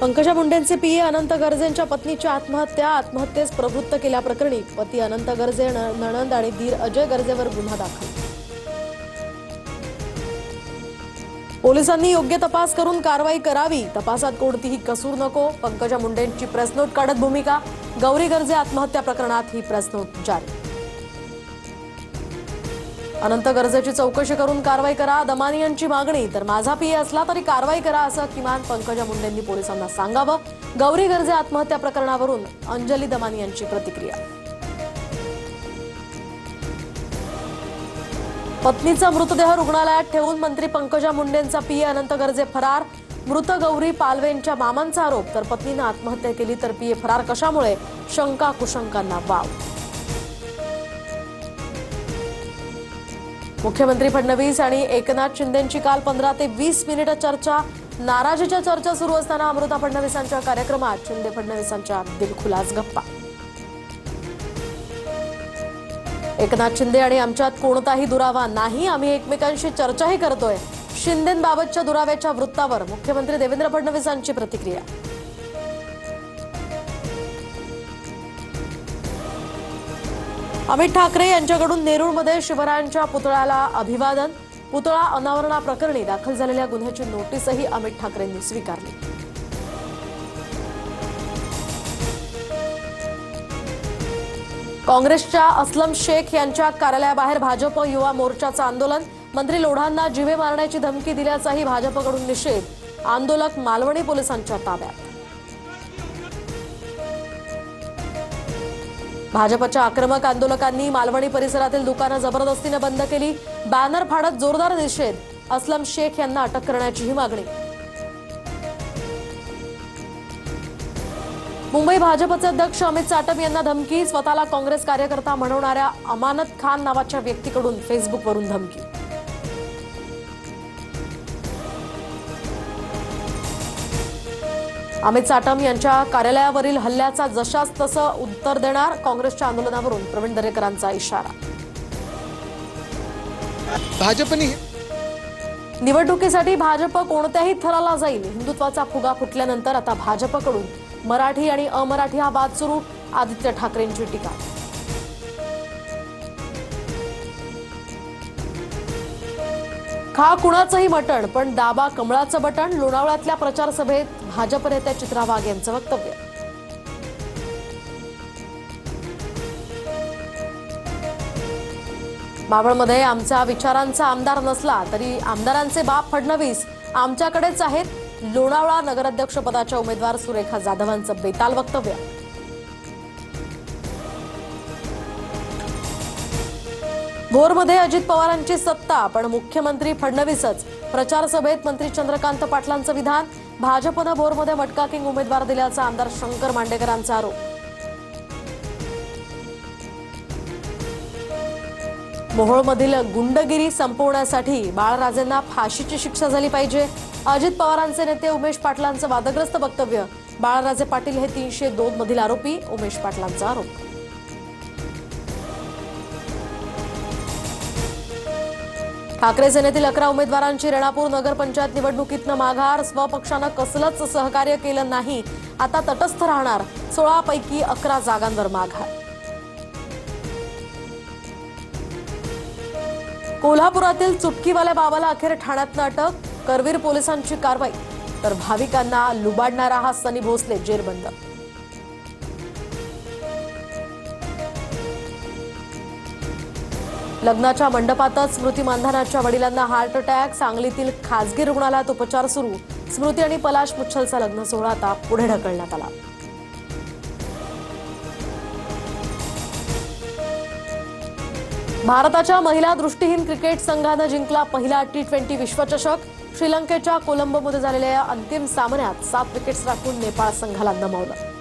Pankaja मुंडेंचे PA अनंत गर्जेंच्या पत्नीची आत्महत्येस प्रवृत्त केल्याप्रकरणी पती अनंत गर्जे, नणंद आणि दीर अजय गर्जेवर गुन्हा दाखल। पोलिसांनी योग्य तपास करून कारवाई करावी, तपासात कोणतीही कसूर नको। पंकजा मुंडेंची प्रेस नोट काढत भूमिका। गौरी गर्जे आत्महत्या प्रकरणात ही प्रेस नोट जारी। अनंत गर्जेची चौकशी करून कारवाई करा, दमानी यांची मागणी। तर माझा पीए असला तरी कारवाई करा असं किमान पंकजा मुंडेंनी पोलिसांना सांगावं। गौरी गर्जे आत्महत्या प्रकरणावरून अंजली दमानी यांची प्रतिक्रिया। पत्नीचा मृतदेह रुग्णालयात ठेवून मंत्री पंकजा मुंडेंचा पीए अनंत गर्जे फरार। मृत गौरी पालवेंच्या मामांचा आरोप, तर पत्नीने आत्महत्या केली तर पीए फरार कशामुळे? शंका कुशंकांना वाव। मुख्यमंत्री फडणवीस आणि एकनाथ शिंदेंची काल 15 ते 20 मिनिट चर्चा। नाराजीच्या चर्चा सुरू असताना अमृता फडणवीसांच्या कार्यक्रमात शिंदे फडणवीसांच्या दिलखुलास गप्पा। एकनाथ शिंदे आणि आमच्यात कोणताही दुरावा नाही, आम्ही एकमेकांशी चर्चाही करतोय। शिंदेंबाबतच्या दुराव्याच्या वृत्तावर मुख्यमंत्री देवेंद्र फडणवीसांची प्रतिक्रिया। अमित ठाकरे यांच्याकडून नेरूळमध्ये शिवरायांच्या पुतळ्याला अभिवादन। पुतळा अनावरणाप्रकरणी दाखल झालेल्या गुन्ह्याची नोटीसही अमित ठाकरेंनी स्वीकारली। काँग्रेसच्या असलम शेख यांच्या कार्यालयाबाहेर भाजप युवा मोर्चाचं आंदोलन। मंत्री लोढांना जीवे मारण्याची धमकी दिल्याचाही भाजपकडून निषेध। आंदोलक मालवणी पोलिसांच्या ताब्यात। भाजपच्या आक्रमक आंदोलकांनी मालवणी परिसरातील दुकानं जबरदस्तीने बंद केली। बॅनर फाडत जोरदार निषेध। असलम शेख यांना अटक करण्याचीही मागणी। मुंबई भाजपचे अध्यक्ष अमित साटम यांना धमकी। स्वतःला काँग्रेस कार्यकर्ता म्हणवणाऱ्या अमानत खान नावाच्या व्यक्तीकडून फेसबुकवरून धमकी। अमित साटम यांच्या कार्यालयावरील हल्ल्याचा जशास तसं उत्तर देणार। काँग्रेसच्या आंदोलनावरून प्रवीण दरेकरांचा इशारा। भाजपने निवडणुकीसाठी भाजप कोणत्याही थराला जाईल। हिंदुत्वाचा फुगा फुटल्यानंतर आता भाजपकडून मराठी आणि अमराठी हा वाद सुरू। आदित्य ठाकरेंची टीका। खा कुणाचंही मटण पण दाबा कमळाचं बटण। लोणावळ्यातल्या प्रचार सभेत भाजप नेत्या चित्रा वाघ यांचं वक्तव्य। मावळमध्ये आमचा विचारांचा आमदार नसला तरी आमदारांचे बाप फडणवीस आमच्याकडेच आहेत। लोणावळा नगराध्यक्षपदाच्या उमेदवार सुरेखा जाधवांचं बेताल वक्तव्य। भोरमध्ये अजित पवारांची सत्ता पण मुख्यमंत्री फडणवीसच। प्रचार सभेत मंत्री चंद्रकांत पाटलांचं विधान। भाजपनं भोरमध्ये मटका किंग उमेदवार दिल्याचा आमदार शंकर मांडेकरांचा आरोप। मोहोळमधील गुंडगिरी संपवण्यासाठी बाळराजेंना फाशीची शिक्षा झाली पाहिजे। अजित पवारांचे नेते उमेश पाटलांचं वादग्रस्त वक्तव्य। बाळराजे पाटील हे 302 मधील आरोपी, उमेश पाटलांचा आरोप। ठाकरे सेनेतील 11 उमेदवारांची रेणापूर नगरपंचायत निवडणुकीतनं माघार। स्वपक्षानं कसलंच सहकार्य केलं नाही, आता तटस्थ राहणार। 16 पैकी 11 जागांवर माघार। कोल्हापुरातील चुटकीवाल्या बाबाला अखेर ठाण्यातनं अटक। करवीर पोलिसांची कारवाई। तर भाविकांना लुबाडणारा हा सनी भोसले जेरबंद। लग्नाच्या मंडपातच स्मृती मानधनाच्या वडिलांना हार्ट अटॅक। सांगलीतील खासगी रुग्णालयात उपचार सुरू। स्मृती आणि पलाश मुच्छलचा लग्न सोहळा आता पुढे ढकलण्यात आला। भारताच्या महिला दृष्टिहीन क्रिकेट संघानं जिंकला पहिला T20 विश्वचषक। श्रीलंकेच्या कोलंबोमध्ये झालेल्या अंतिम सामन्यात 7 विकेट्स राखून नेपाळ संघाला नमवलं।